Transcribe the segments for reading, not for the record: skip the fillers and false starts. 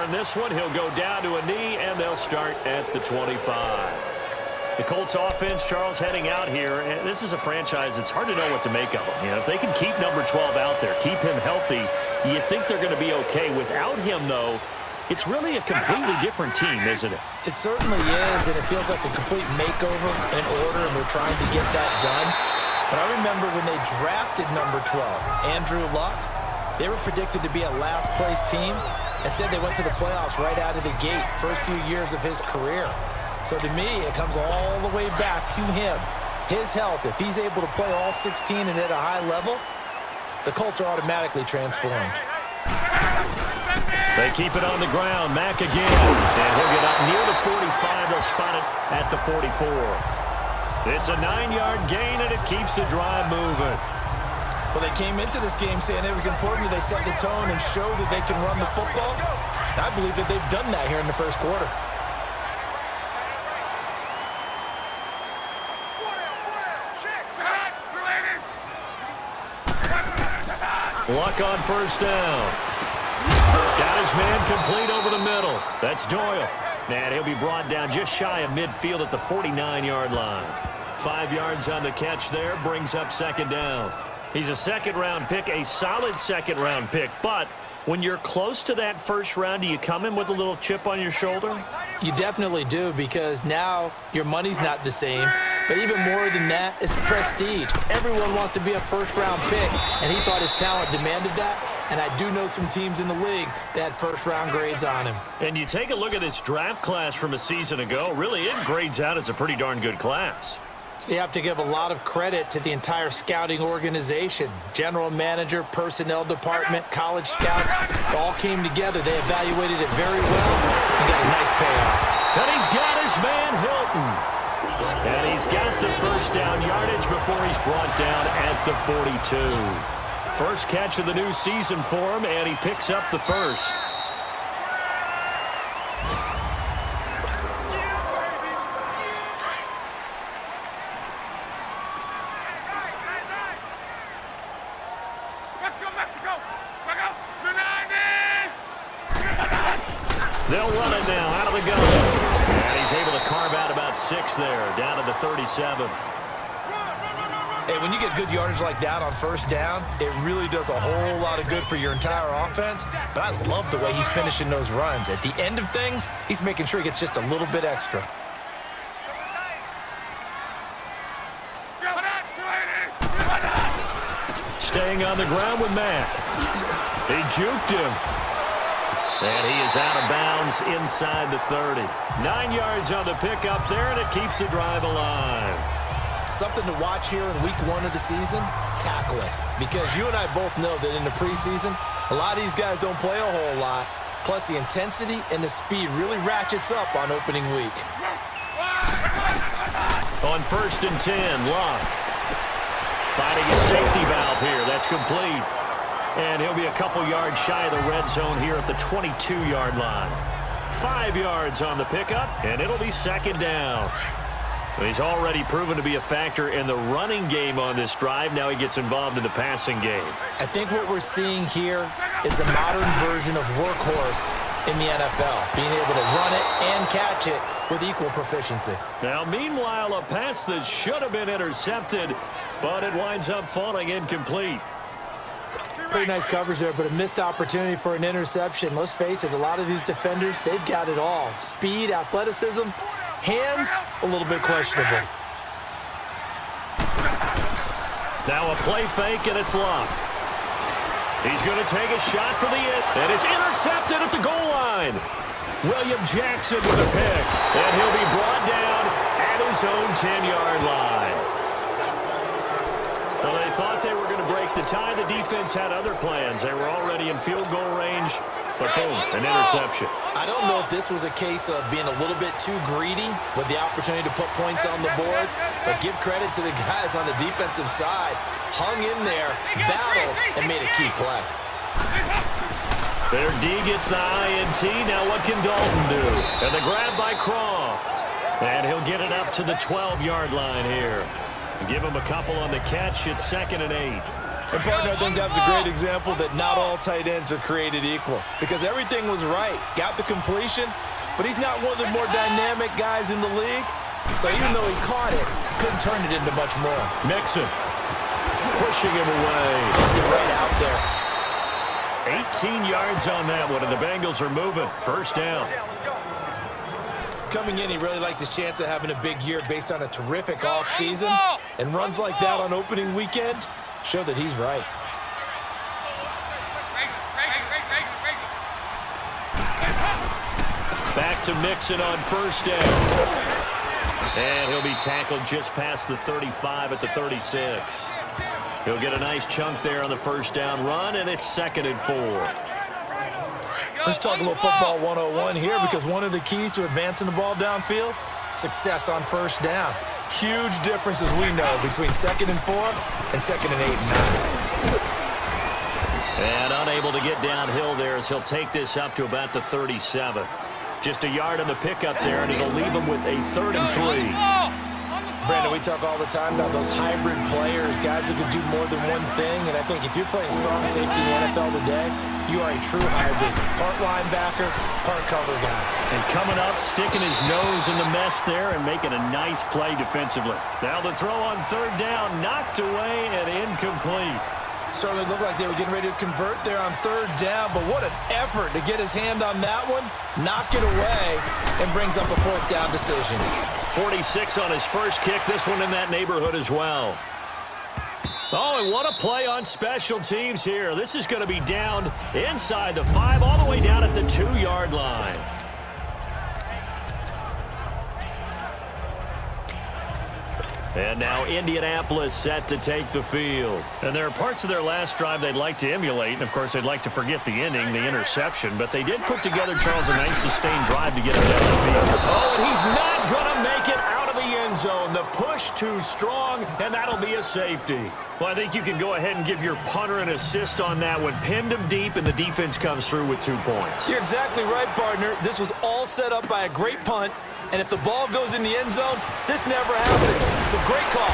on this one. He'll go down to a knee, and they'll start at the 25. The Colts offense, Charles, heading out here. And this is a franchise, it's hard to know what to make of them. You know, if they can keep number 12 out there, keep him healthy, you think they're going to be okay. Without him, though, it's really a completely different team, isn't it? It certainly is, and it feels like a complete makeover in order, and they're trying to get that done. But I remember when they drafted number 12, Andrew Luck, they were predicted to be a last-place team. Instead, they went to the playoffs right out of the gate, first few years of his career. So to me, it comes all the way back to him. His health, if he's able to play all 16 and at a high level, the Colts are automatically transformed. They keep it on the ground. Mack again. And he'll get up near the 45. They'll spot it at the 44. It's a 9-yard gain, and it keeps the drive moving. Well, they came into this game saying it was important that they set the tone and show that they can run the football. I believe that they've done that here in the first quarter. Luck on first down. Got his man complete over the middle. That's Doyle. And he'll be brought down just shy of midfield at the 49-yard line. 5 yards on the catch there, brings up second down. He's a second-round pick, a solid second-round pick. But when you're close to that first round, do you come in with a little chip on your shoulder? You definitely do, because now your money's not the same. But even more than that, it's the prestige. Everyone wants to be a first-round pick, and he thought his talent demanded that. And I do know some teams in the league that first-round grades on him. And you take a look at this draft class from a season ago, really it grades out as a pretty darn good class. So you have to give a lot of credit to the entire scouting organization. General manager, personnel department, college scouts, all came together. They evaluated it very well and got a nice payoff. And he's got his man Hilton. And he's got the first down yardage before he's brought down at the 42. First catch of the new season for him, and he picks up the first. They'll run it now out of the gun. And he's able to carve out about 6 there, down to the 37. Hey, when you get good yardage like that on first down, it really does a whole lot of good for your entire offense. But I love the way he's finishing those runs. At the end of things, he's making sure he gets just a little bit extra. Staying on the ground with Mack. He juked him. And he is out of bounds inside the 30. 9 yards on the pickup there, and it keeps the drive alive. Something to watch here in week 1 of the season, tackling. Because you and I both know that in the preseason, a lot of these guys don't play a whole lot. Plus, the intensity and the speed really ratchets up on opening week. On 1st and 10, Locke. Finding a safety valve here. That's complete. And he'll be a couple yards shy of the red zone here at the 22-yard line. 5 yards on the pickup, and it'll be second down. He's already proven to be a factor in the running game on this drive. Now he gets involved in the passing game. I think what we're seeing here is the modern version of workhorse in the NFL, being able to run it and catch it with equal proficiency. Now, meanwhile, a pass that should have been intercepted, but it winds up falling incomplete. Pretty nice coverage there, but a missed opportunity for an interception. Let's face it, a lot of these defenders, they've got it all. Speed, athleticism, hands, a little bit questionable. Now a play fake, and it's Locke. He's going to take a shot for the hit, and it's intercepted at the goal line. William Jackson with a pick, and he'll be brought down at his own 10-yard line. Well, they thought they were going to break the tie. The defense had other plans. They were already in field goal range, but boom, an interception. I don't know if this was a case of being a little bit too greedy with the opportunity to put points on the board, but give credit to the guys on the defensive side. Hung in there, battled, and made a key play. Their D gets the INT. Now what can Dalton do? And the grab by Croft. And he'll get it up to the 12-yard line here. Give him a couple on the catch. It's 2nd and 8. And, partner, I think that's a great example that not all tight ends are created equal because everything was right. Got the completion, but he's not one of the more dynamic guys in the league. So even though he caught it, couldn't turn it into much more. Mixon pushing him away. Get right out there. 18 yards on that one, and the Bengals are moving. First down. Coming in, he really liked his chance of having a big year based on a terrific offseason. And runs like that on opening weekend show that he's right. Back to Mixon on first down. And he'll be tackled just past the 35 at the 36. He'll get a nice chunk there on the first down run, and it's 2nd and 4. Let's talk a little football 101 here because one of the keys to advancing the ball downfield, success on first down. Huge difference, as we know, between 2nd and 4 and 2nd and 8 and 9. And unable to get downhill there as he'll take this up to about the 37. Just a yard on the pickup there, and it'll leave him with a 3rd and 3. Brandon, we talk all the time about those hybrid players, guys who can do more than one thing, and I think if you're playing strong safety in the NFL today, you are a true hybrid. Part linebacker, part cover guy. And coming up, sticking his nose in the mess there and making a nice play defensively. Now the throw on 3rd down, knocked away and incomplete. Certainly looked like they were getting ready to convert there on 3rd down, but what an effort to get his hand on that one, knock it away, and brings up a 4th down decision. 46 on his first kick, this one in that neighborhood as well. Oh, and what a play on special teams here. This is going to be down inside the 5, all the way down at the 2-yard line. And now Indianapolis set to take the field. And there are parts of their last drive they'd like to emulate. And, of course, they'd like to forget the inning, the interception. But they did put together, Charles, a nice sustained drive to get him down the field. Oh, and he's not going to make it out of the end zone. The push too strong, and that'll be a safety. Well, I think you can go ahead and give your punter an assist on that one. Pinned him deep, and the defense comes through with 2 points. You're exactly right, partner. This was all set up by a great punt. And if the ball goes in the end zone, this never happens. So great call.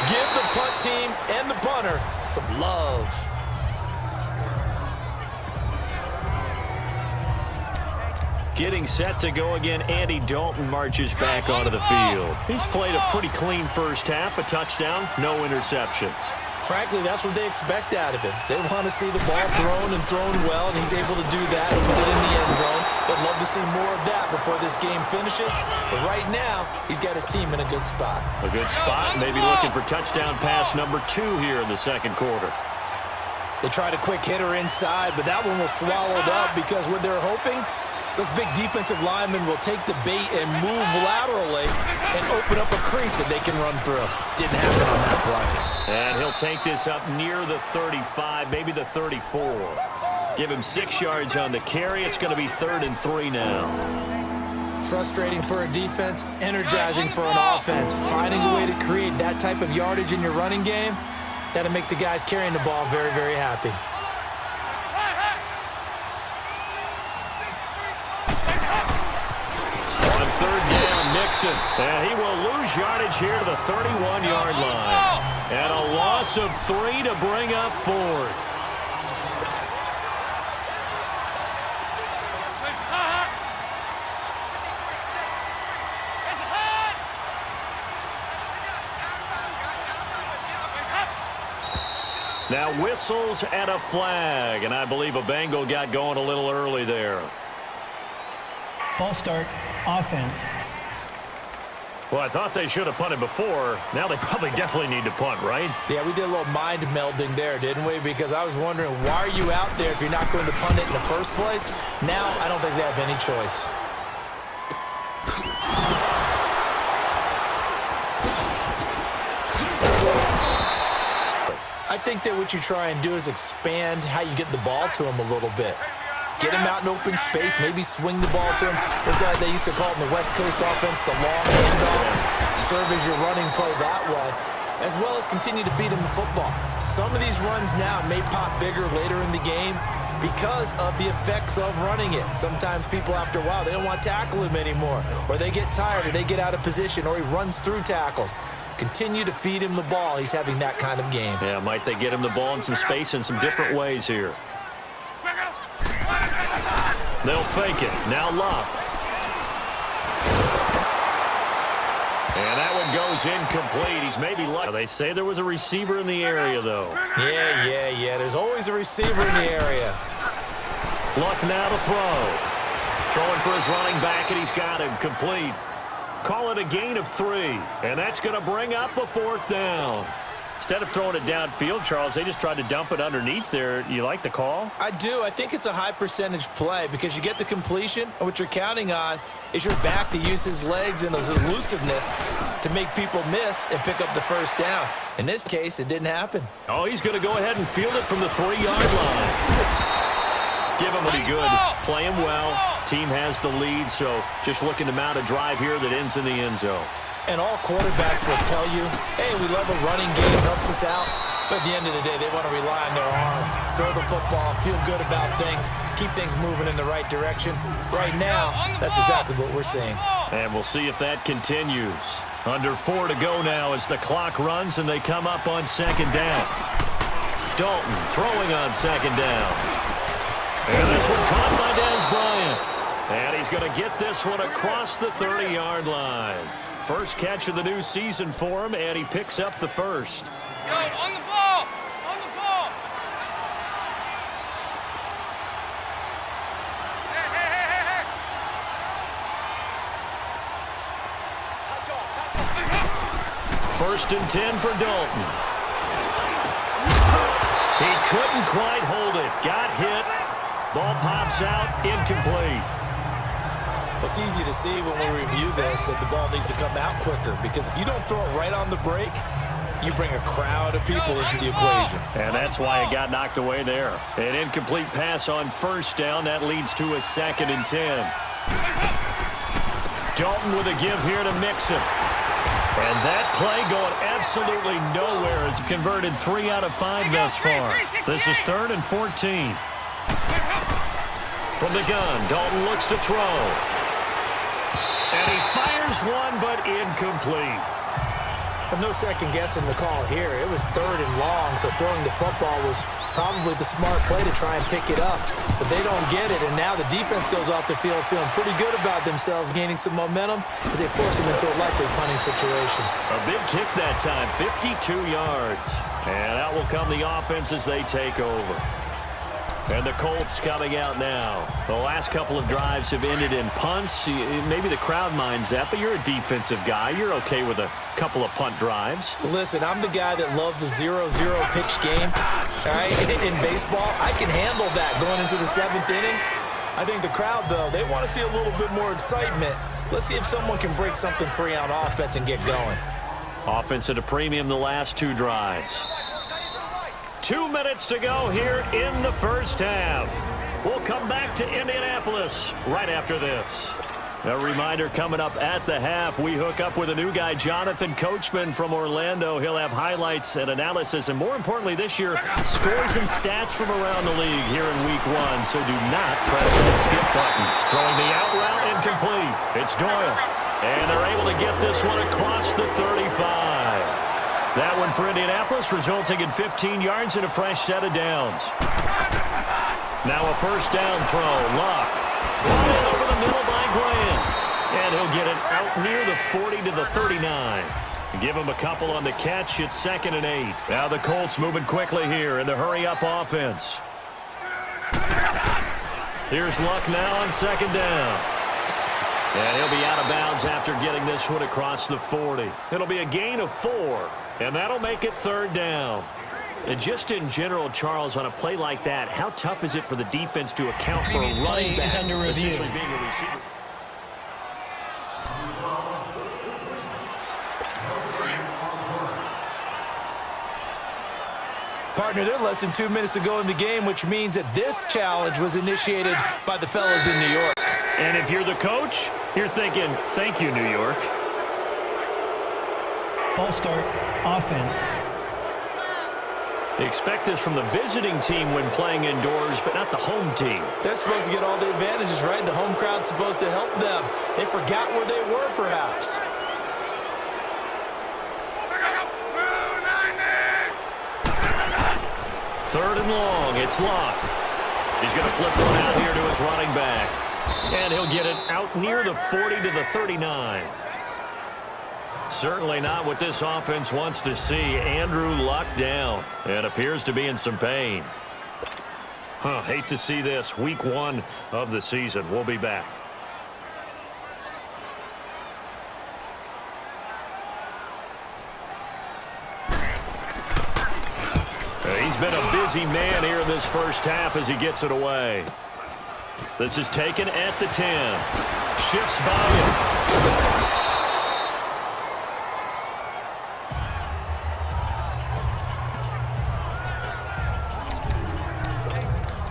Give the punt team and the punter some love. Getting set to go again, Andy Dalton marches back onto the field. He's played a pretty clean first half, a touchdown, no interceptions. Frankly, that's what they expect out of him. They want to see the ball thrown and thrown well, and he's able to do that and put it in the end zone. They'd love to see more of that before this game finishes. But right now, he's got his team in a good spot. A good spot, maybe looking for touchdown pass number 2 here in the 2nd quarter. They tried a quick hitter inside, but that one was swallowed up because what they're hoping, those big defensive linemen will take the bait and move laterally and open up a crease that they can run through. Didn't happen on that play. And he'll take this up near the 35, maybe the 34. Give him 6 yards on the carry. It's going to be 3rd and 3 now. Frustrating for a defense, energizing for an offense. Finding a way to create that type of yardage in your running game, that'll make the guys carrying the ball very, very happy. On 3rd down, Mixon. And he will lose yardage here to the 31-yard line. And a loss of 3 to bring up 4th. Now whistles and a flag, and I believe a Bengal got going a little early there. False start, offense. Well, I thought they should have punted before. Now they probably definitely need to punt, right? Yeah, we did a little mind melding there, didn't we? Because I was wondering, why are you out there if you're not going to punt it in the first place? Now I don't think they have any choice. I think that what you try and do is expand how you get the ball to him a little bit. Get him out in open space, maybe swing the ball to him. It's like they used to call it in the West Coast offense, the long handoff. Serve as your running play that way, as well as continue to feed him the football. Some of these runs now may pop bigger later in the game because of the effects of running it. Sometimes people, after a while, they don't want to tackle him anymore, or they get tired, or they get out of position, or he runs through tackles. Continue to feed him the ball. He's having that kind of game. Yeah, might they get him the ball in some space in some different ways here. They'll fake it. Now Locke. And that one goes incomplete. He's maybe lucky. They say there was a receiver in the area, though. Yeah. There's always a receiver in the area. Luck now to throw. Throwing for his running back, and he's got him complete. Call it a gain of 3. And that's going to bring up a 4th down. Instead of throwing it downfield, Charles, they just tried to dump it underneath there. You like the call? I do. I think it's a high percentage play because you get the completion, and what you're counting on is your back to use his legs and his elusiveness to make people miss and pick up the 1st down. In this case, it didn't happen. Oh, he's going to go ahead and field it from the 3-yard line. Give him what he good. Play him well. Team has the lead, so just looking to mount a drive here that ends in the end zone. And all quarterbacks will tell you, hey, we love a running game, helps us out. But at the end of the day, they want to rely on their arm, throw the football, feel good about things, keep things moving in the right direction. Right now, that's exactly what we're seeing. And we'll see if that continues. Under 4 to go now as the clock runs and they come up on 2nd down. Dalton throwing on 2nd down. And this one caught by Dez Bryant. And he's going to get this one across the 30-yard line. First catch of the new season for him, and he picks up the 1st. Go, on the ball! On the ball! Hey! 1st and 10 for Dalton. He couldn't quite hold it. Got hit. Ball pops out, incomplete. It's easy to see when we review this that the ball needs to come out quicker because if you don't throw it right on the break, you bring a crowd of people into the equation. And that's why it got knocked away there. An incomplete pass on 1st down. That leads to a 2nd and 10. Dalton with a give here to Mixon. And that play going absolutely nowhere has converted 3 out of 5 thus far. This is 3rd and 14. From the gun, Dalton looks to throw. And he fires one, but incomplete. No second guessing the call here. It was 3rd and long, so throwing the football was probably the smart play to try and pick it up. But they don't get it, and now the defense goes off the field feeling pretty good about themselves, gaining some momentum as they force them into a likely punting situation. A big kick that time, 52 yards. And out will come the offense as they take over. And the Colts coming out now. The last couple of drives have ended in punts. Maybe the crowd minds that, but you're a defensive guy. You're okay with a couple of punt drives. Listen, I'm the guy that loves a 0-0 pitch game. All right? In baseball, I can handle that going into the 7th inning. I think the crowd, though, they want to see a little bit more excitement. Let's see if someone can break something free on offense and get going. Offense at a premium the last 2 drives. 2 minutes to go here in the 1st half. We'll come back to Indianapolis right after this. A reminder coming up at the half, we hook up with a new guy, Jonathan Coachman from Orlando. He'll have highlights and analysis, and more importantly this year, scores and stats from around the league here in Week 1. So do not press that skip button. Throwing the out route incomplete. It's Doyle. And they're able to get this one across the 35. That one for Indianapolis, resulting in 15 yards and a fresh set of downs. Now a 1st down throw. Locke. Running over the middle by Graham. And he'll get it out near the 40 to the 39. Give him a couple on the catch. It's 2nd and 8. Now the Colts moving quickly here in the hurry-up offense. Here's Luck now on 2nd down. And he'll be out of bounds after getting this one across the 40. It'll be a gain of 4. And that'll make it 3rd down. And just in general, Charles, on a play like that, how tough is it for the defense to account for a running back under review. essentially being a receiver? Partner, they're less than 2 minutes to go in the game, which means that this challenge was initiated by the fellas in New York. And if you're the coach, you're thinking, thank you, New York. False start, offense. They expect this from the visiting team when playing indoors, but not the home team. They're supposed to get all the advantages, right? The home crowd's supposed to help them. They forgot where they were, perhaps. Third and long. It's Luck. He's going to flip one out here to his running back. And he'll get it out near the 40 to the 39. Certainly not what this offense wants to see. Andrew Luck down and appears to be in some pain. Hate to see this. Week 1 of the season. We'll be back. He's been a busy man here in this first half as he gets it away. This is taken at the 10. Shifts by him.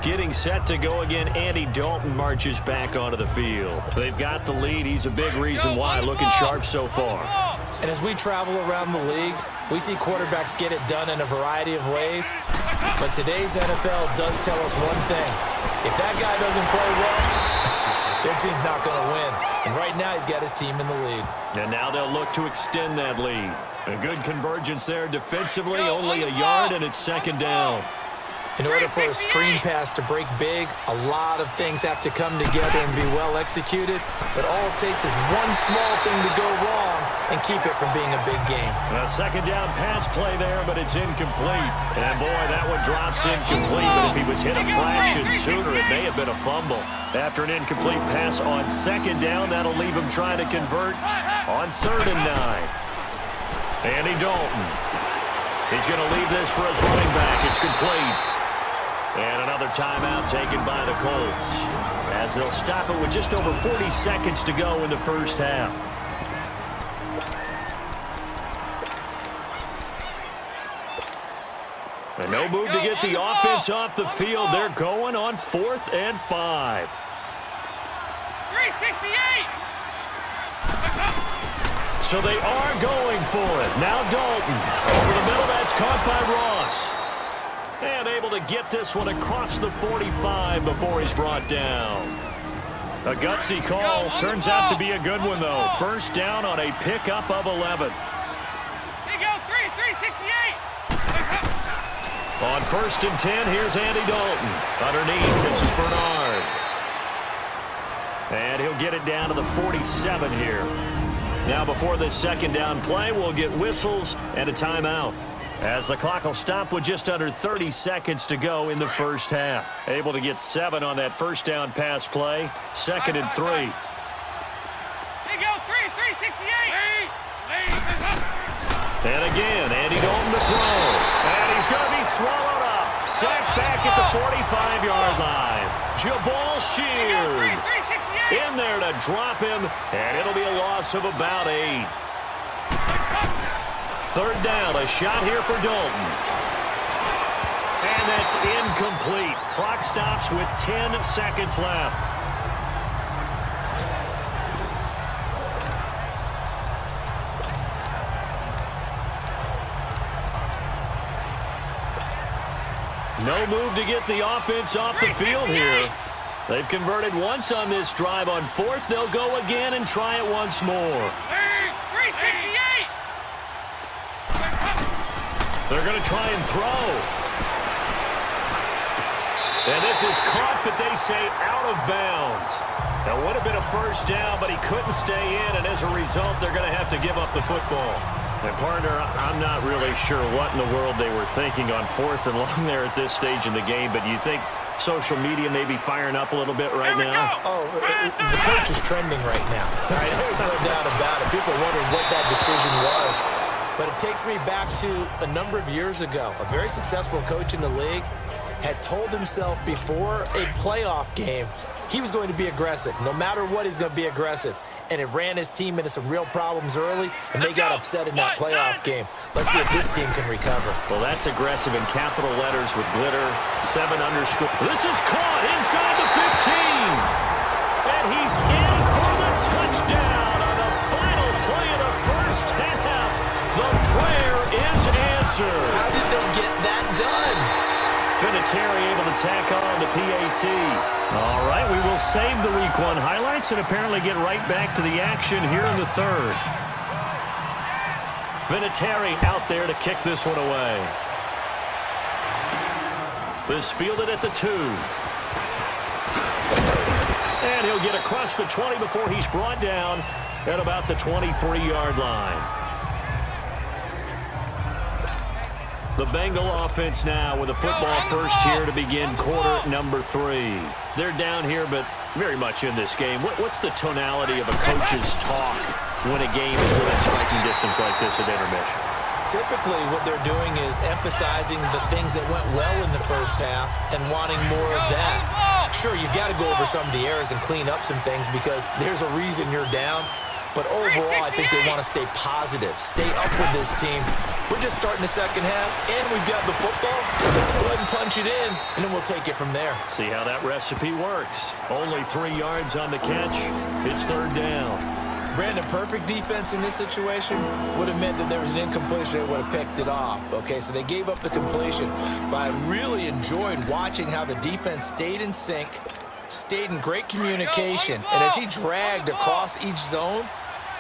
Getting set to go again, Andy Dalton marches back onto the field. They've got the lead. He's a big reason why. Looking sharp so far. And as we travel around the league, we see quarterbacks get it done in a variety of ways. But today's NFL does tell us one thing. If that guy doesn't play well, their team's not going to win. And right now he's got his team in the lead. And now they'll look to extend that lead. A good convergence there defensively, only a yard, and it's second down. In order for a screen pass to break big, a lot of things have to come together and be well executed. But all it takes is one small thing to go wrong and keep it from being a big game. A second down pass play there, but it's incomplete. And boy, that one drops incomplete. But if he was hit a fraction sooner, it may have been a fumble. After an incomplete pass on second down, that'll leave him trying to convert on 3rd and 9. Andy Dalton. He's going to leave this for his running back. It's complete. And another timeout taken by the Colts as they'll stop it with just over 40 seconds to go in the first half. And no move to get the offense off the field. They're going on 4th and 5. 368. So they are going for it. Now Dalton. Over the middle, that's caught by Ross. And able to get this one across the 45 before he's brought down. A gutsy call. Turns out to be a good one, though. First down on a pickup of 11. Here you go, 368. On 1st and 10, here's Andy Dalton. Underneath, this is Bernard. And he'll get it down to the 47 here. Now, before this second down play, we'll get whistles and a timeout, as the clock will stop with just under 30 seconds to go in the first half. Able to get 7 on that first down pass play. 2nd and 3. Here you go, 368. And again, Andy Dalton to throw. And he's going to be swallowed up. Sacked back at the 45-yard line. Jabal Sheard in there to drop him, and it'll be a loss of about 8. 3rd down, a shot here for Dalton. And that's incomplete. Clock stops with 10 seconds left. No move to get the offense off the field here. They've converted once on this drive. On 4th, they'll go again and try it once more. 368. They're going to try and throw. And this is caught, but they say out of bounds. That would have been a first down, but he couldn't stay in, and as a result, they're going to have to give up the football. And, partner, I'm not really sure what in the world they were thinking on 4th and long there at this stage in the game, but you think social media may be firing up a little bit right now? Oh, the coach is trending right now. All right, there's no doubt about it. People wondering what that decision was. But it takes me back to a number of years ago. A very successful coach in the league had told himself before a playoff game he was going to be aggressive. No matter what, he's going to be aggressive. And it ran his team into some real problems early, and they got upset in that playoff game. Let's see if this team can recover. Well, that's aggressive in capital letters with glitter, 7 underscore. This is caught inside the 15. And he's in for the touchdown on the final play of the first half. The prayer is answered. How did they get that done? Vinatieri able to tack on the PAT. All right, we will save the Week 1 highlights and apparently get right back to the action here in the 3rd. Vinatieri out there to kick this one away. This fielded at the 2. And he'll get across the 20 before he's brought down at about the 23-yard line. The Bengal offense now with a football first here to begin quarter number 3. They're down here, but very much in this game. What's the tonality of a coach's talk when a game is within striking distance like this at intermission? Typically, what they're doing is emphasizing the things that went well in the first half and wanting more of that. Sure, you've got to go over some of the errors and clean up some things because there's a reason you're down. But overall, I think they want to stay positive, stay up with this team. We're just starting the second half, and we've got the football. Let's go ahead and punch it in, and then we'll take it from there. See how that recipe works. Only 3 yards on the catch. It's third down. Brandon, perfect defense in this situation would have meant that there was an incompletion. They would have picked it off. Okay, so they gave up the completion. But I really enjoyed watching how the defense stayed in sync, stayed in great communication. And as he dragged across each zone,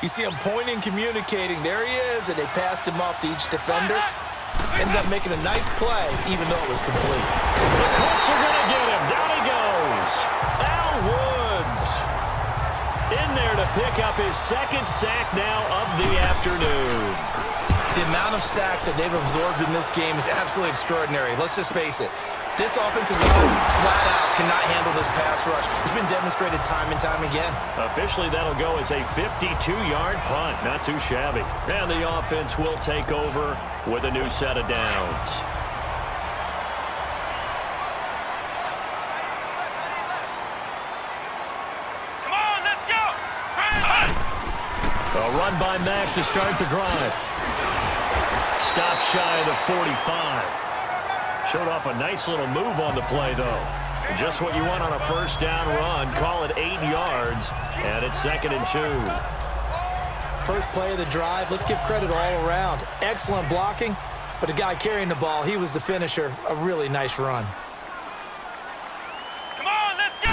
you see him pointing, communicating. There he is, and they passed him off to each defender. Ended up making a nice play, even though it was complete. The Colts are going to get him. Down he goes. Al Woods in there to pick up his second sack now of the afternoon. The amount of sacks that they've absorbed in this game is absolutely extraordinary. Let's just face it. This offensive line flat out cannot handle this pass rush. It's been demonstrated time and time again. Officially, that'll go as a 52-yard punt. Not too shabby. And the offense will take over with a new set of downs. Come on, let's go! A run by Mack to start the drive. Stops shy of the 45. Showed off a nice little move on the play, though. Just what you want on a first down run. Call it 8 yards, and it's 2nd and 2. First play of the drive, let's give credit all around. Excellent blocking, but the guy carrying the ball, he was the finisher. A really nice run. Come on, let's go!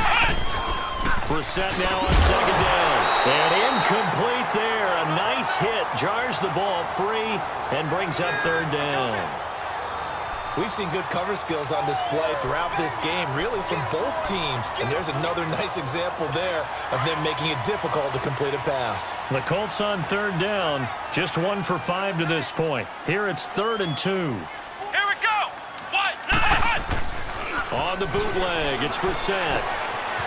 Brissett now on 2nd down. And incomplete there. A nice hit. Jars the ball free and brings up 3rd down. We've seen good cover skills on display throughout this game, really from both teams. And there's another nice example there of them making it difficult to complete a pass. The Colts on 3rd down, just 1 for 5 to this point. Here it's 3rd and 2. Here we go! On the bootleg, it's Brissett.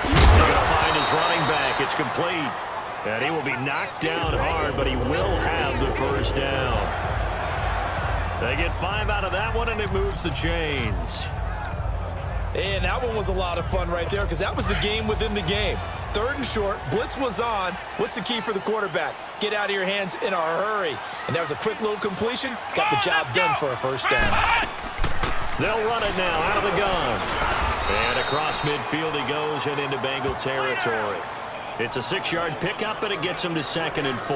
He's going to find his running back. It's complete. And he will be knocked down hard, but he will have the first down. They get 5 out of that one, and it moves the chains. And that one was a lot of fun right there because that was the game within the game. 3rd and short, blitz was on. What's the key for the quarterback? Get out of your hands in a hurry. And that was a quick little completion. Got the job done for a first down. They'll run it now out of the gun. And across midfield he goes and into Bengal territory. It's a 6-yard pickup, and it gets him to 2nd and 4.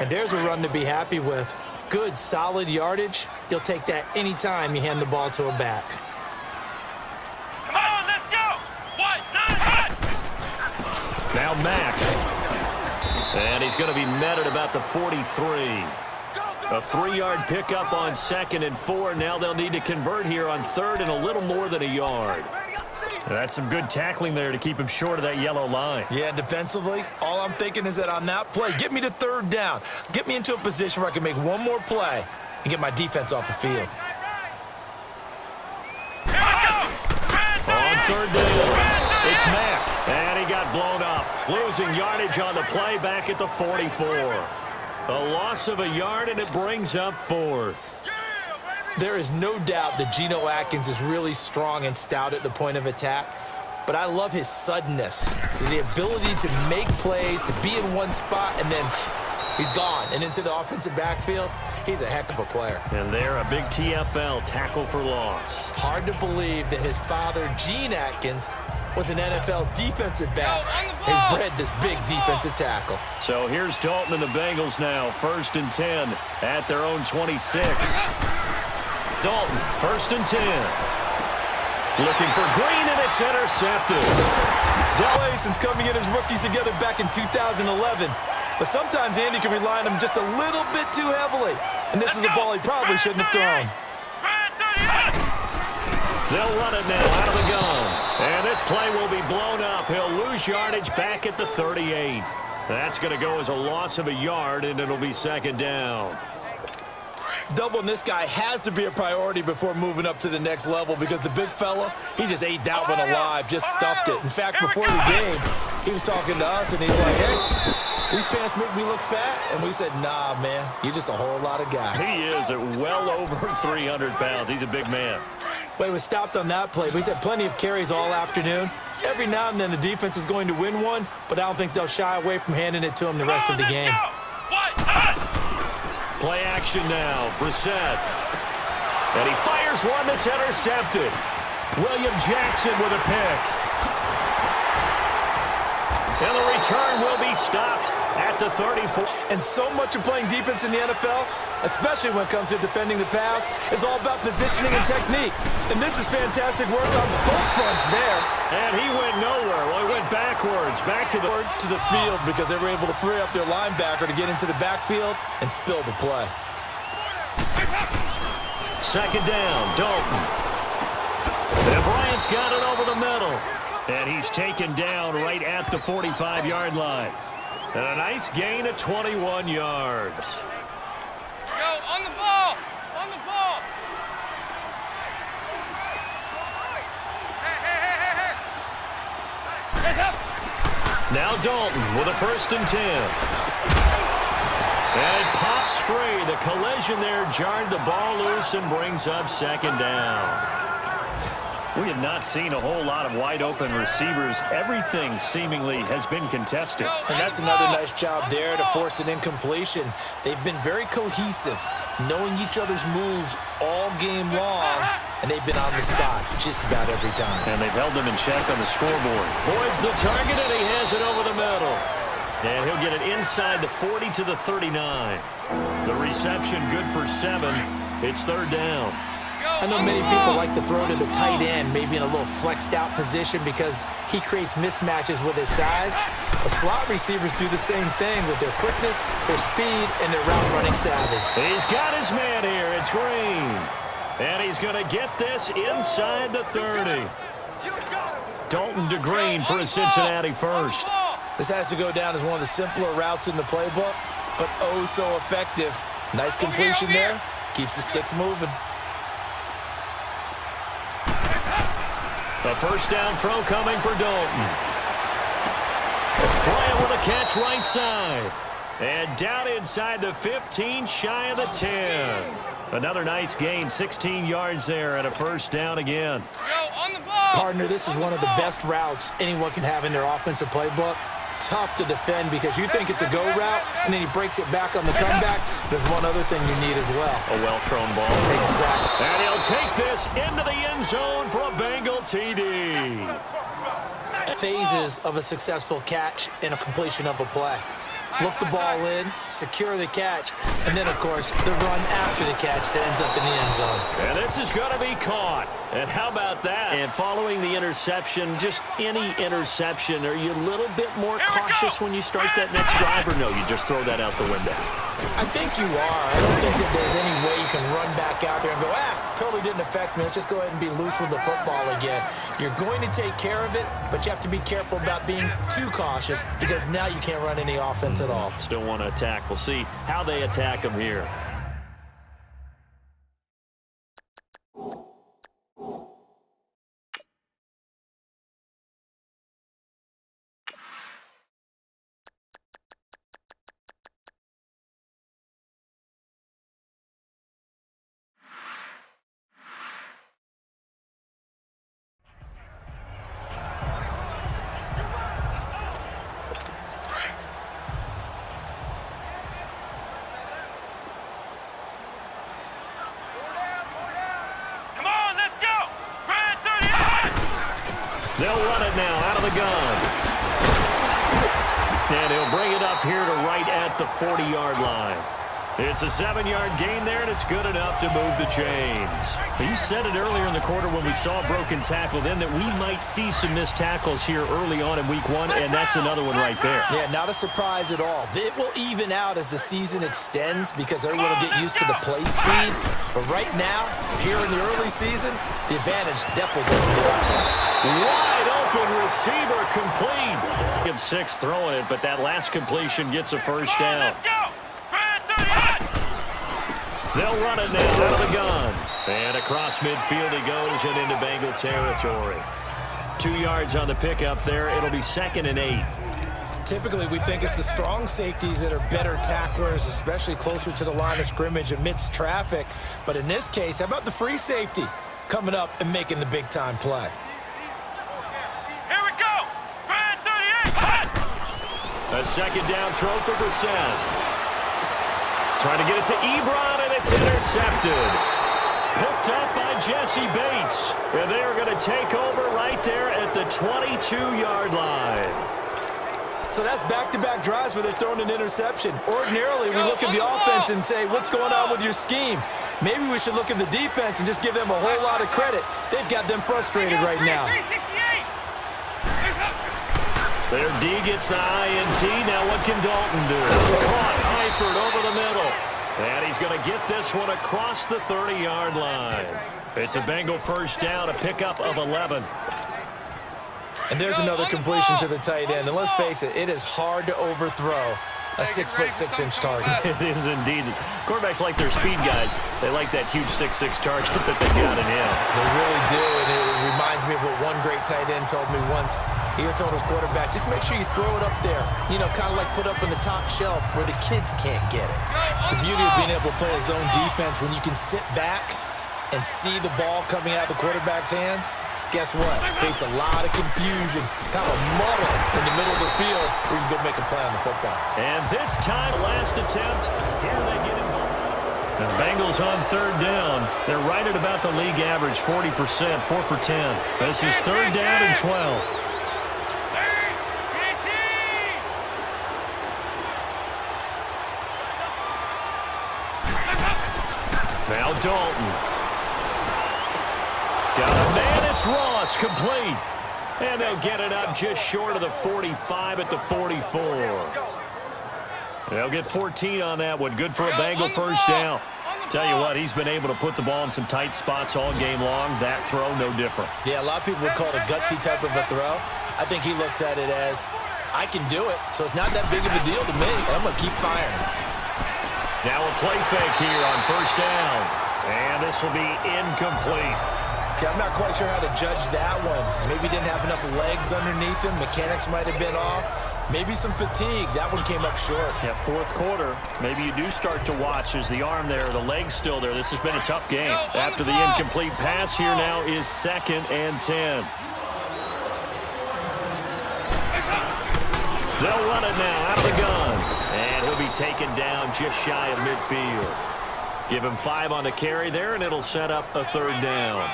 And there's a run to be happy with. Good, solid yardage. You'll take that anytime you hand the ball to a back. Come on, let's go! Now Mack. And he's going to be met at about the 43. A 3-yard pickup on 2nd and 4. Now they'll need to convert here on 3rd and a little more than a yard. That's some good tackling there to keep him short of that yellow line. Yeah, defensively, all I'm thinking is that on that play, get me to 3rd down. Get me into a position where I can make one more play and get my defense off the field. On 3rd down, it's Mack. And he got blown up. Losing yardage on the play back at the 44. A loss of a yard, and it brings up 4th. There is no doubt that Geno Atkins is really strong and stout at the point of attack, but I love his suddenness, the ability to make plays, to be in one spot, and then he's gone and into the offensive backfield. He's a heck of a player. And they're a big TFL, tackle for loss. Hard to believe that his father, Gene Atkins, was an NFL defensive back, has bred this big defensive tackle. So here's Dalton and the Bengals now, 1st and 10 at their own 26. Dalton, 1st and 10. Looking for Green, and it's intercepted. Dalton since coming in as rookies together back in 2011. But sometimes Andy can rely on him just a little bit too heavily. And this is a ball he probably shouldn't have thrown. They'll run it now out of the gun. And this play will be blown up. He'll lose yardage back at the 38. That's going to go as a loss of a yard, and it'll be second down. Doubling this guy has to be a priority before moving up to the next level because the big fella, he just ate that one alive, just stuffed it. In fact, before the game, he was talking to us, and he's like, hey, these pants make me look fat. And we said, nah, man, you're just a whole lot of guy. He is at well over 300 pounds. He's a big man. But he was stopped on that play. But he's had plenty of carries all afternoon. Every now and then the defense is going to win one, but I don't think they'll shy away from handing it to him the rest of the game. Play action now. Brissett. And he fires one that's intercepted. William Jackson with a pick. And the return will be stopped at the 34. And so much of playing defense in the NFL, especially when it comes to defending the pass, is all about positioning and technique. And this is fantastic work on both fronts there. And he went nowhere. Well, he went backwards, back to the field because they were able to free up their linebacker to get into the backfield and spill the play. Second down, Dalton. And Bryant's got it over the middle. And he's taken down right at the 45-yard line. And a nice gain of 21 yards. Go, on the ball! On the ball! Hey! Now Dalton with a 1st and 10. And it pops free. The collision there jarred the ball loose and brings up second down. We have not seen a whole lot of wide-open receivers. Everything seemingly has been contested. And that's another nice job there to force an incompletion. They've been very cohesive, knowing each other's moves all game long, and they've been on the spot just about every time. And they've held them in check on the scoreboard. Boyd's the target, and he has it over the middle. And he'll get it inside the 40 to the 39. The reception good for 7. It's third down. I know many people like to throw to the tight end, maybe in a little flexed out position because he creates mismatches with his size. The slot receivers do the same thing with their quickness, their speed, and their route running savvy. He's got his man here. It's Green. And he's going to get this inside the 30. Dalton to Green for a Cincinnati first. This has to go down as one of the simpler routes in the playbook, but oh so effective. Nice completion there. Keeps the sticks moving. A first down throw coming for Dalton. Bryant with a catch right side. And down inside the 15, shy of the 10. Another nice gain, 16 yards there, and a first down again. Go, on the ball! Partner, this is one of the best routes anyone can have in their offensive playbook. Tough to defend because you think it's a go route, and then he breaks it back on the comeback. There's one other thing you need as well. A well-thrown ball. Exactly. And he'll take this into the end zone for a Bengal TD. Phases of a successful catch and a completion of a play. Look the ball in, secure the catch, and then, of course, the run after the catch that ends up in the end zone. And this is going to be caught. And how about that? And following the interception, just any interception, are you a little bit more cautious when you start that next drive, or no, you just throw that out the window? I think you are. I don't think that there's any way you can run back out there and go, totally didn't affect me. Let's just go ahead and be loose with the football again. You're going to take care of it, but you have to be careful about being too cautious because now you can't run any offense at all. Still want to attack. We'll see how they attack them here. They'll run it now out of the gun. And he'll bring it up here to right at the 40-yard line. It's a 7-yard gain there, and it's good enough to move the chains. You said it earlier in the quarter when we saw a broken tackle then that we might see some missed tackles here early on in week 1, and that's another one right there. Yeah, not a surprise at all. It will even out as the season extends because everyone will get used to the play speed. But right now, here in the early season, the advantage definitely goes to the offense. Wide open receiver complete. Give 6 throwing it, but that last completion gets a first down. They'll run it now out of the gun. And across midfield he goes and into Bengal territory. 2 yards on the pickup there. It'll be 2nd and 8. Typically, we think it's the strong safeties that are better tacklers, especially closer to the line of scrimmage amidst traffic. But in this case, how about the free safety coming up and making the big-time play? Here we go. 38. A 2nd down throw for Brissett. Trying to get it to Ebron, and it's intercepted. Picked up by Jesse Bates. And they are going to take over right there at the 22-yard line. So that's back-to-back drives where they're throwing an interception. Ordinarily, we look at the offense and say, what's going on with your scheme? Maybe we should look at the defense and just give them a whole lot of credit. They've got them frustrated right now. Their D gets the INT. Now what can Dalton do? Caught Eifert over the middle. And he's going to get this one across the 30-yard line. It's a Bengal first down, a pickup of 11. And there's another completion to the tight end. And let's face it, it is hard to overthrow a 6'6" target. It is indeed. Quarterbacks like their speed guys. They like that huge 6'6" target that they got in him. They really do, and it reminds me of what one great tight end told me once. He told his quarterback, just make sure you throw it up there. You know, kind of like put up on the top shelf where the kids can't get it. The beauty of being able to play a zone defense when you can sit back and see the ball coming out of the quarterback's hands, guess what? Creates a lot of confusion, kind of a muddle in the middle of the field where you can go make a play on the football. And this time, last attempt, here they get it. The Bengals on 3rd down. They're right at about the league average, 40%, 4 for 10. This is 3rd down and 12. Now Dalton. Got a man, it's Ross, complete. And they'll get it up just short of the 45 at the 44. They'll get 14 on that one. Good for a Bengal first down. Tell you what, he's been able to put the ball in some tight spots all game long. That throw, no different. Yeah, a lot of people would call it a gutsy type of a throw. I think he looks at it as, I can do it, so it's not that big of a deal to me. I'm going to keep firing. Now a play fake here on first down. And this will be incomplete. Okay, I'm not quite sure how to judge that one. Maybe didn't have enough legs underneath him. Mechanics might have been off. Maybe some fatigue. That one came up short. Yeah, 4th quarter. Maybe you do start to watch as the arm there, the leg's still there. This has been a tough game. After the incomplete pass, here now is 2nd and 10. They'll run it now out of the gun. And he'll be taken down just shy of midfield. Give him 5 on the carry there, and it'll set up a 3rd down.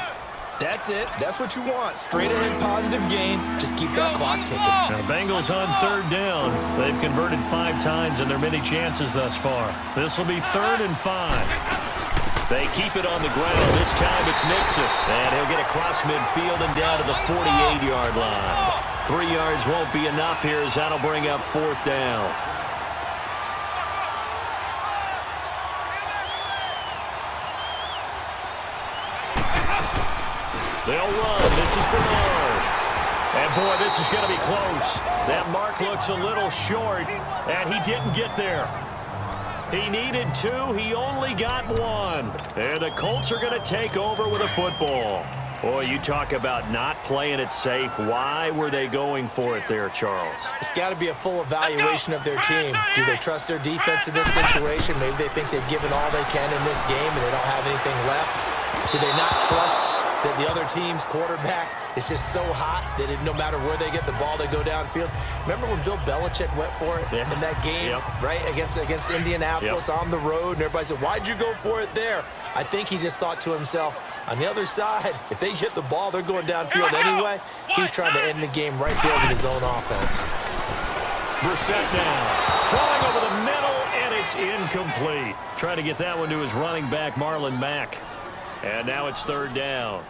That's it. That's what you want. Straight ahead positive gain. Just keep that clock ticking. Now, Bengals on 3rd down. They've converted 5 times in their many chances thus far. This will be 3rd and 5. They keep it on the ground. This time it's Nixon. And he'll get across midfield and down to the 48-yard line. 3 yards won't be enough here as that'll bring up 4th down. They'll run. This is Bernard. And, boy, this is going to be close. That mark looks a little short, and he didn't get there. He needed 2. He only got 1. And the Colts are going to take over with a football. Boy, you talk about not playing it safe. Why were they going for it there, Charles? It's got to be a full evaluation of their team. Do they trust their defense in this situation? Maybe they think they've given all they can in this game and they don't have anything left. Do they not trust that the other team's quarterback is just so hot that no matter where they get the ball, they go downfield? Remember when Bill Belichick went for it in that game, right, against Indianapolis on the road, and everybody said, why'd you go for it there? I think he just thought to himself, on the other side, if they get the ball, they're going downfield anyway. He's trying to end the game right there with his own offense. Brissett now, throwing over the middle, and it's incomplete. Trying to get that one to his running back, Marlon Mack. And now it's third down.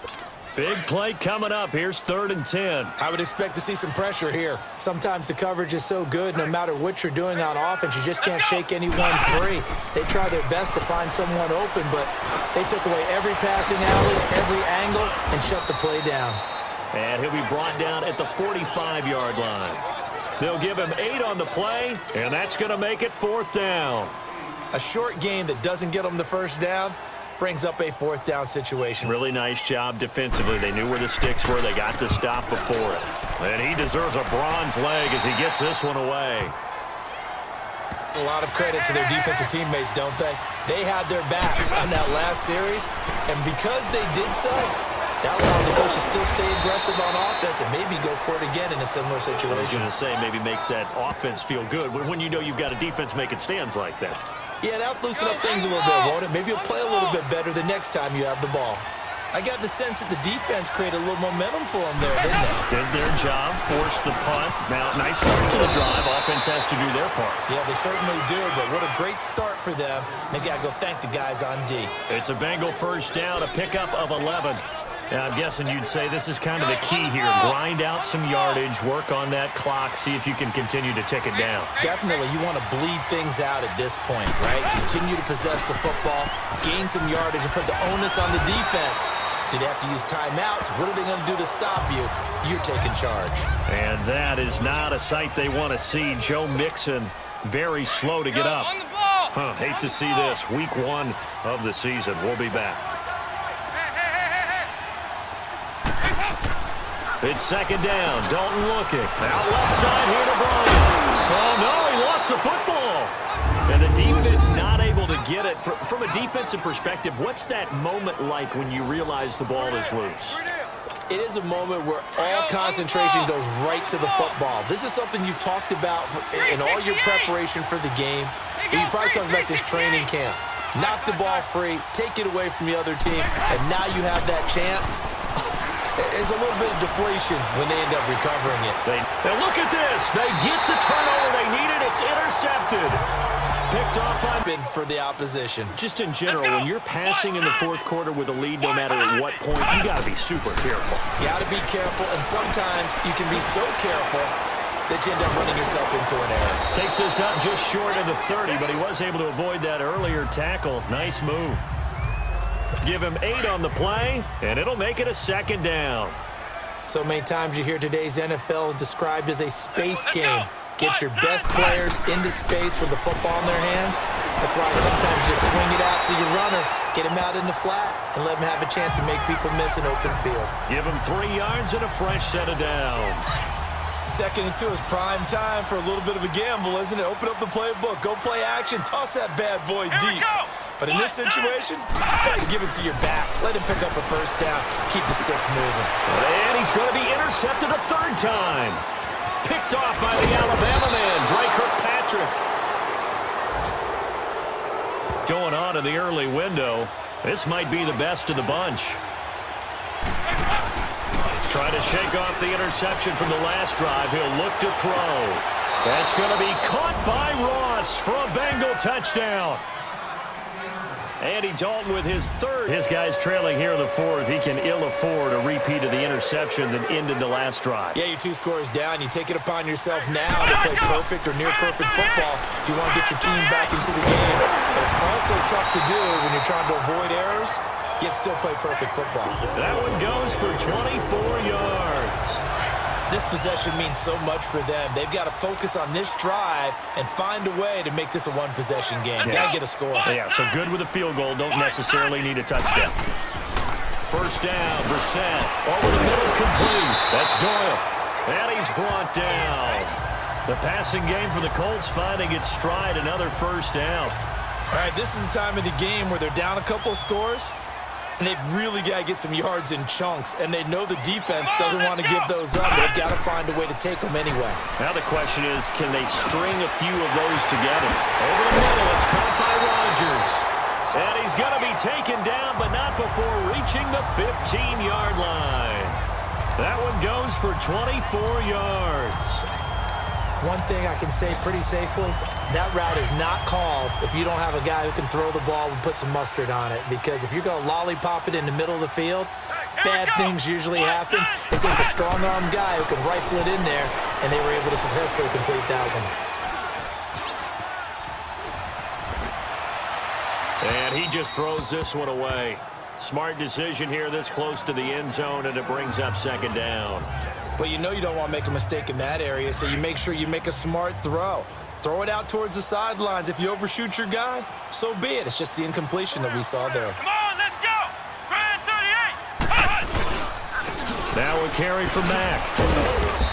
Big play coming up. Here's 3rd and 10. I would expect to see some pressure here. Sometimes the coverage is so good, no matter what you're doing on offense, you just can't shake anyone free. They try their best to find someone open, but they took away every passing alley, every angle, and shut the play down. And he'll be brought down at the 45-yard line. They'll give him 8 on the play, and that's going to make it 4th down. A short game that doesn't get them the first down brings up a 4th down situation. Really nice job defensively. They knew where the sticks were. They got the stop before it. And he deserves a bronze leg as he gets this one away. A lot of credit to their defensive teammates, don't they? They had their backs on that last series, and because they did so, that allows the coach to still stay aggressive on offense and maybe go for it again in a similar situation. I was going to say, maybe makes that offense feel good when you know you've got a defense making stands like that. Yeah, that'll loosen up things a little bit, won't it? Maybe you'll play a little bit better the next time you have the ball. I got the sense that the defense created a little momentum for them there, didn't they? Did their job, forced the punt. Now, nice start to the drive. Offense has to do their part. Yeah, they certainly do, but what a great start for them. They got to go thank the guys on D. It's a Bengal first down, a pickup of 11. Now, I'm guessing you'd say this is kind of the key here. Grind out some yardage, work on that clock, see if you can continue to tick it down. Definitely, you want to bleed things out at this point, right? Continue to possess the football, gain some yardage, and put the onus on the defense. Do they have to use timeouts? What are they going to do to stop you? You're taking charge. And that is not a sight they want to see. Joe Mixon, very slow to get up. Hate to see this. Week 1 of the season. We'll be back. It's 2nd down. Dalton looking. Out left side here to Bryant. Oh, no, he lost the football. And the defense not able to get it. From a defensive perspective, what's that moment like when you realize the ball is loose? It is a moment where all concentration goes right to the football. This is something you've talked about in all your preparation for the game. And you probably talked about this training camp. Knock the ball free, take it away from the other team, and now you have that chance. There's a little bit of deflation when they end up recovering it. Now look at this. They get the turnover they needed. It's intercepted. Picked off for the opposition. Just in general, when you're passing in the 4th quarter with a lead, no matter at what point, you got to be super careful. Got to be careful, and sometimes you can be so careful that you end up running yourself into an error. Takes this up just short of the 30, but he was able to avoid that earlier tackle. Nice move. Give him 8 on the play, and it'll make it a 2nd down. So many times you hear today's NFL described as a space game. Get your best players into space with the football in their hands. That's why sometimes you swing it out to your runner, get him out in the flat, and let him have a chance to make people miss an open field. Give him 3 yards and a fresh set of downs. 2nd and 2 is prime time for a little bit of a gamble, isn't it? Open up the playbook, go play action, toss that bad boy deep. But in this situation, give it to your back. Let him pick up a first down. Keep the sticks moving. And he's going to be intercepted a 3rd time. Picked off by the Alabama man, Dre Kirkpatrick. Going on in the early window. This might be the best of the bunch. Try to shake off the interception from the last drive. He'll look to throw. That's going to be caught by Ross for a Bengal touchdown. Andy Dalton with his 3rd. His guys trailing here in the 4th. He can ill afford a repeat of the interception that ended the last drive. Yeah, you're 2 scores down. You take it upon yourself now to play perfect or near perfect football if you want to get your team back into the game. But it's also tough to do when you're trying to avoid errors, yet still play perfect football. That one goes for 24 yards. This possession means so much for them. They've got to focus on this drive and find a way to make this a one-possession game. Yes. Got to get a score. Yeah, so good with a field goal. Don't necessarily need a touchdown. First down, Brissett. Over the middle, complete. That's Doyle. And he's brought down. The passing game for the Colts finding its stride. Another first down. All right, this is the time of the game where they're down a couple of scores, and they've really got to get some yards in chunks, and they know the defense doesn't want to give those up. They've got to find a way to take them anyway. Now the question is, can they string a few of those together? Over the middle, it's caught by Rodgers. And he's going to be taken down, but not before reaching the 15-yard line. That one goes for 24 yards. one thing I can say pretty safely, that route is not called if you don't have a guy who can throw the ball and put some mustard on it. Because if you're going to lollipop it in the middle of the field, bad things usually happen. It takes a strong-arm guy who can rifle it in there, and they were able to successfully complete that one. And he just throws this one away. Smart decision here this close to the end zone, and it brings up second down. Well, you know you don't want to make a mistake in that area, so you make sure you make a smart throw. Throw it out towards the sidelines. If you overshoot your guy, so be it. It's just the incompletion that we saw there. Come on, let's go. Brand 38. Now a carry from Mack.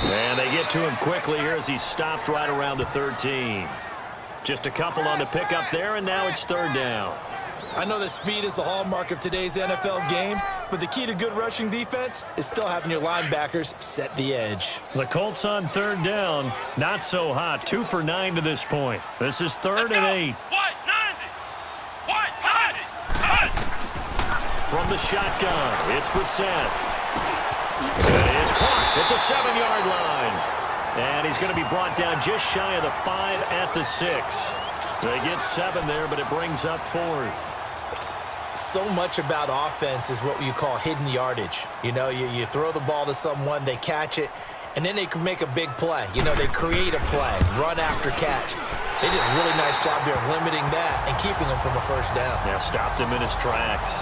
And they get to him quickly here as he stopped right around the 13. Just a couple on the pickup there, and now it's third down. I know that speed is the hallmark of today's NFL game, but the key to good rushing defense is still having your linebackers set the edge. The Colts on third down, not so hot. 2 for 9 to this point. This is third and 8. White 90. White 90. From the shotgun, it's Brissett. It is caught at the 7-yard line. And he's going to be brought down just shy of the 5 at the 6. They get 7 there, but it brings up 4th. So much about offense is what you call hidden yardage. You know, you throw the ball to someone, they catch it, and then they can make a big play. You know, they create a play, run after catch. They did a really nice job there of limiting that and keeping him from a first down. Yeah, stopped him in his tracks.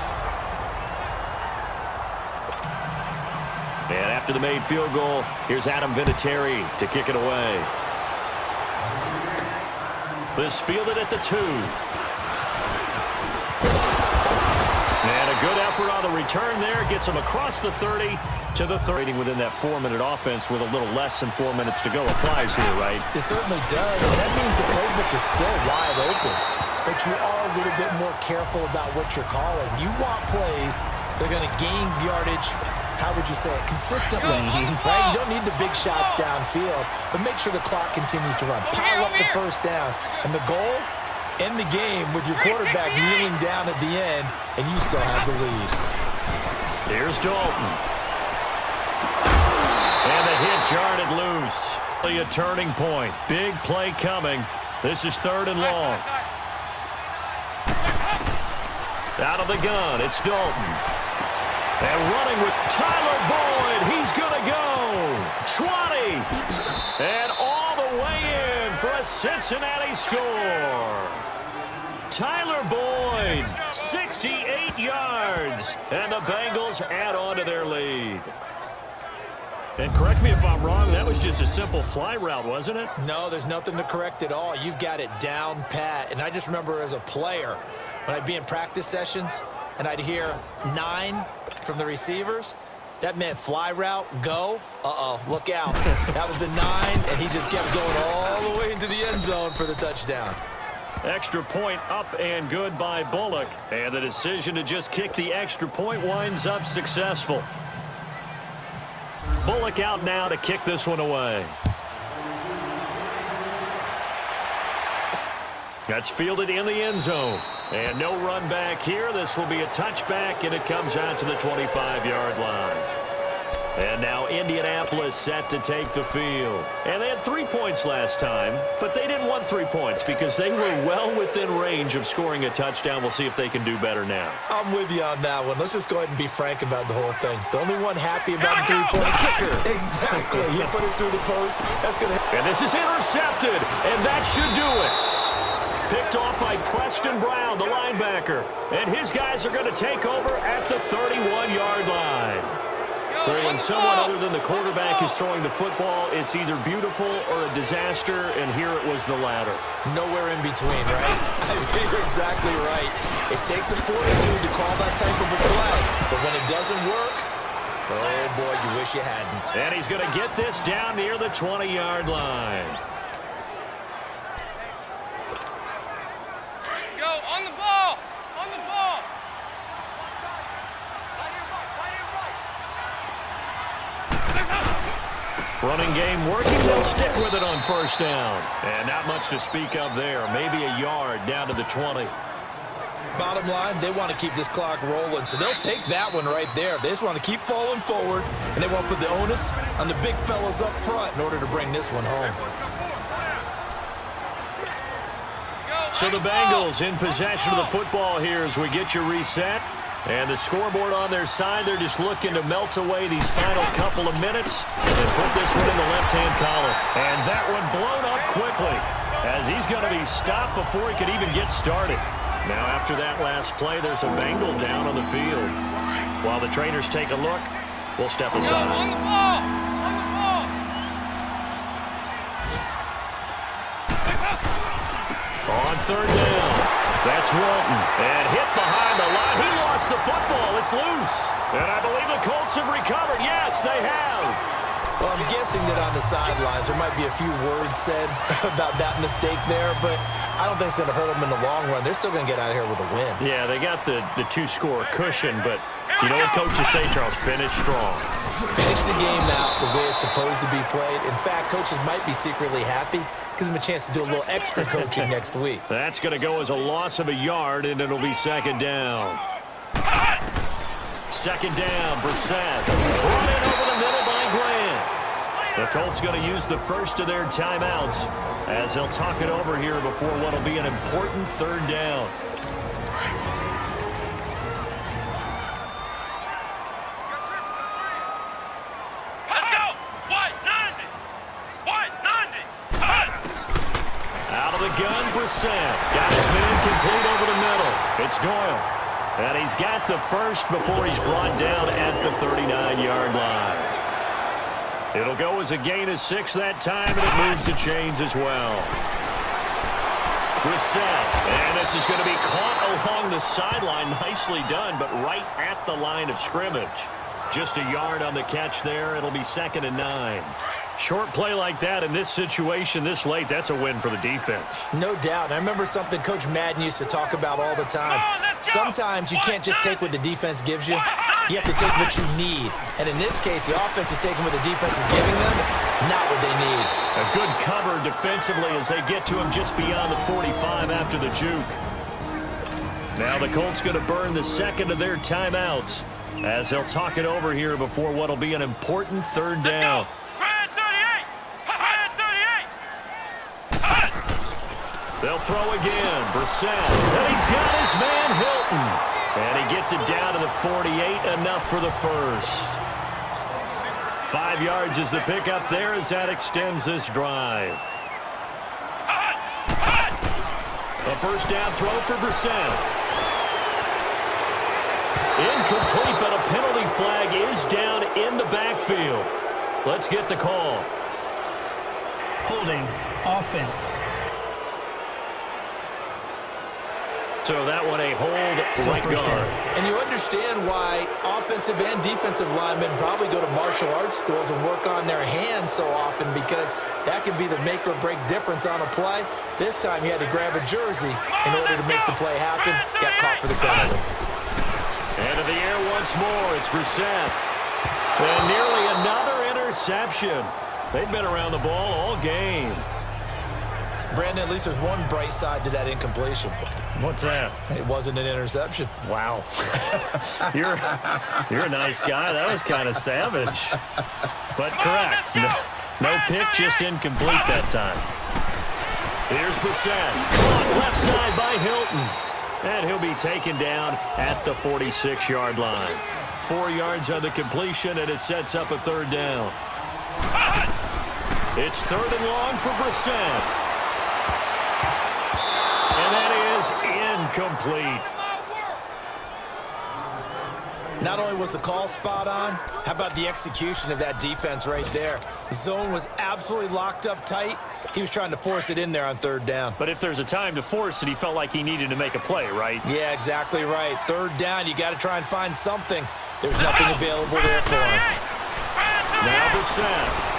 And after the made field goal, here's Adam Vinatieri to kick it away. This fielded at the 2. And a good effort on the return there. Gets him across the 30 to the 30. Within that 4-minute offense with a little less than 4 minutes to go applies here, right? It certainly does. And that means the playbook is still wide open. But you are a little bit more careful about what you're calling. You want plays that are going to gain yardage, how would you say it, consistently, right? You don't need the big shots downfield, but make sure the clock continues to run. Pile up the first downs. And the goal, end the game with your quarterback kneeling down at the end, and you still have the lead. Here's Dalton. And the hit jarred it loose. A turning point. Big play coming. This is third and long. Out of the gun, it's Dalton. And running with Tyler Boyd. He's going to go 20. And all the way in for a Cincinnati score. Tyler Boyd, 68 yards. And the Bengals add on to their lead. And correct me if I'm wrong, that was just a simple fly route, wasn't it? No, there's nothing to correct at all. You've got it down pat. And I just remember as a player, when I'd be in practice sessions, and I'd hear 9 from the receivers, that meant fly route, go. Uh-oh, look out. That was the 9, and he just kept going all the way into the end zone for the touchdown. Extra point up and good by Bullock. And the decision to just kick the extra point winds up successful. Bullock out now to kick this one away. That's fielded in the end zone. And no run back here. This will be a touchback, and it comes out to the 25-yard line. And now Indianapolis set to take the field. And they had 3 points last time, but they didn't want 3 points because they were well within range of scoring a touchdown. We'll see if they can do better now. I'm with you on that one. Let's just go ahead and be frank about the whole thing. The only one happy about the three-point kicker. Exactly. He put it through the post. That's going to hit. And this is intercepted, and that should do it. Picked off by Preston Brown, the linebacker. And his guys are going to take over at the 31-yard line. When someone other than the quarterback is throwing the football, it's either beautiful or a disaster, and here it was the latter. Nowhere in between, right? I think you're exactly right. It takes a fortitude to call that type of a play, but when it doesn't work, oh boy, you wish you hadn't. And he's going to get this down near the 20-yard line. Go on the ball. On the ball. Running game working. They'll stick with it on first down. And not much to speak of there. Maybe a yard down to the 20. Bottom line, they want to keep this clock rolling, so they'll take that one right there. They just want to keep falling forward, and they want to put the onus on the big fellas up front in order to bring this one home. So the Bengals in possession of the football here as we get you reset. And the scoreboard on their side, they're just looking to melt away these final couple of minutes and put this one in the left-hand column. And that one blown up quickly as he's going to be stopped before he could even get started. Now after that last play, there's a Bengal down on the field. While the trainers take a look, we'll step aside. On the ball! On the ball! On third down, that's Walton. And hit behind the line. He lost the football. It's loose. And I believe the Colts have recovered. Yes, they have. Well, I'm guessing that on the sidelines there might be a few words said about that mistake there, but I don't think it's going to hurt them in the long run. They're still going to get out of here with a win. Yeah, they got the two-score cushion, but you know what coaches say, Charles? Finish strong. Finish the game out the way it's supposed to be played. In fact, coaches might be secretly happy. Gives them a chance to do a little extra coaching next week. That's going to go as a loss of a yard, and it'll be second down. Second down, Brissett. Run in over the middle by Grant. The Colts going to use the first of their timeouts as they'll talk it over here before what will be an important third down. Let's go! White 90! White 90! Out of the gun, Brissett. Got his man complete over the middle. It's Doyle. And he's got the first before he's brought down at the 39-yard line. It'll go as a gain of 6 that time, and it moves the chains as well. Brissett, and this is going to be caught along the sideline. Nicely done, but right at the line of scrimmage. Just a yard on the catch there. It'll be second and 9. Short play like that in this situation this late, that's a win for the defense. No doubt. I remember something Coach Madden used to talk about all the time. Sometimes you can't just take what the defense gives you. You have to take what you need. And in this case, the offense is taking what the defense is giving them, not what they need. A good cover defensively as they get to him just beyond the 45 after the juke. Now the Colts going to burn the second of their timeouts as they'll talk it over here before what will be an important third down. They'll throw again. Brissett. And he's got his man Hilton. And he gets it down to the 48. Enough for the first. 5 yards is the pickup there as that extends this drive. A first down throw for Brissett. Incomplete, but a penalty flag is down in the backfield. Let's get the call. Holding offense. So that one a hold right guard. And you understand why offensive and defensive linemen probably go to martial arts schools and work on their hands so often, because that can be the make or break difference on a play. This time he had to grab a jersey in order to make the play happen. Got caught for the penalty. And in the air once more, it's Brissett. And nearly another interception. They've been around the ball all game. Brandon, at least there's one bright side to that incompletion. What's that? It wasn't an interception. Wow. You're a nice guy. That was kind of savage. But correct. No pick, just incomplete that time. Here's Brissett. Left side by Hilton. And he'll be taken down at the 46-yard line. 4 yards on the completion, and it sets up a third down. It's third and long for Brissett. And that is incomplete. Not only was the call spot on, how about the execution of that defense right there? The zone was absolutely locked up tight. He was trying to force it in there on third down. But if there's a time to force it, he felt like he needed to make a play, right? Yeah, exactly right. Third down, you got to try and find something. There's nothing available there for him. Now Brissett.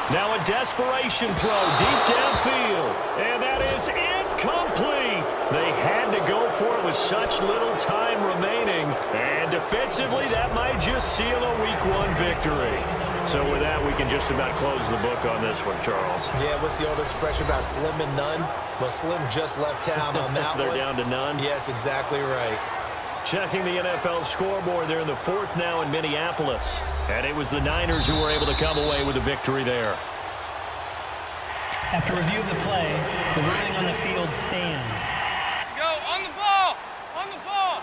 Now a desperation throw deep downfield. And that is incomplete. They had to go for it with such little time remaining. And defensively, that might just seal a Week 1 victory. So with that, we can just about close the book on this one, Charles. Yeah, what's the old expression about slim and none? Well, Slim just left town on that They're one. down to none? Yes, exactly right. Checking the NFL scoreboard, they're in the fourth now in Minneapolis. And it was the Niners who were able to come away with a victory there. After review of the play, the ruling on the field stands. Go on the ball. On the ball.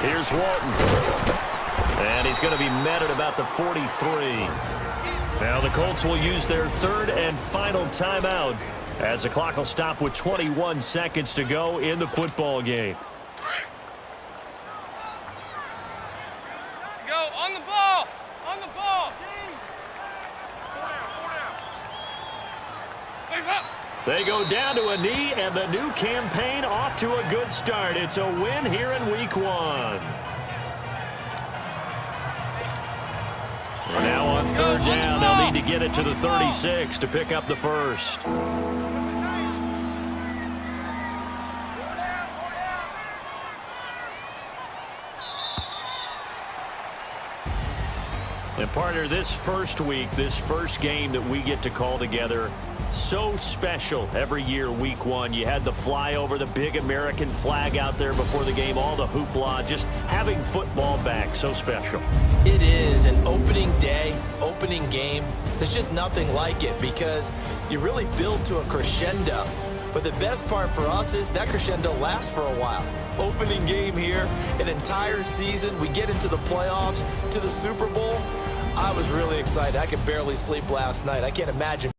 Here's Walton. And he's going to be met at about the 43. Now the Colts will use their third and final timeout as the clock will stop with 21 seconds to go in the football game. Go on the ball. On the ball. They go down to a knee, and the new campaign off to a good start. It's a win here in week 1. And now on third down, they'll need to get it to the 36 to pick up the first. And partner, this first week, this first game that we get to call together, so special every year, week 1. You had the flyover, the big American flag out there before the game, all the hoopla, just having football back, so special. It is an opening day, opening game. There's just nothing like it because you really build to a crescendo. But the best part for us is that crescendo lasts for a while. Opening game here, an entire season. We get into the playoffs, to the Super Bowl. I was really excited. I could barely sleep last night. I can't imagine